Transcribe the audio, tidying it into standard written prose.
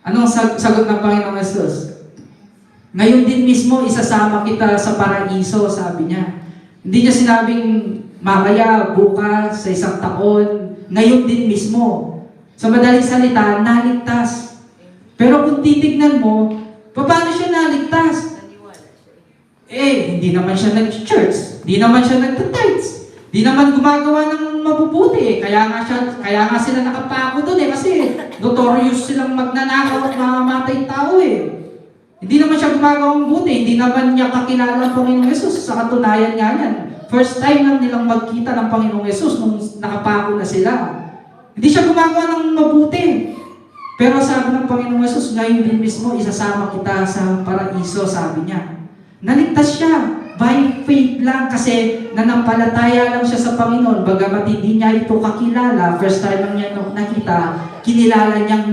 Anong sagot ng Panginoong Jesus? Ngayon din mismo, isasama kita sa paraiso, sabi niya. Hindi niya sinabing mamaya, bukas, sa isang taon, ngayon din mismo. Sa madaling salita, naligtas. Pero kung titignan mo, paano siya naligtas? Hindi naman siya nag-church, hindi naman siya nag-tithes, hindi naman gumagawa ng mabubuti. Kaya nga sila nakapako doon kasi notorious silang magnanakaw at mamamatay tao Hindi naman siya gumagawang buti, hindi naman niya kakilala ang Panginoong Yesus. Sa katunayan nga yan, first time lang nilang magkita ng Panginoong Yesus nung nakapako na sila. Hindi siya gumagawa ng mabuti. Pero sabi ng Panginoong Yesus, ngayon din mismo, isasama kita sa paraiso, sabi niya. Naligtas siya by faith lang kasi nanampalataya lang siya sa Panginoon. Bagamat hindi niya ito kakilala, first time lang niya nakita, kinilala niyang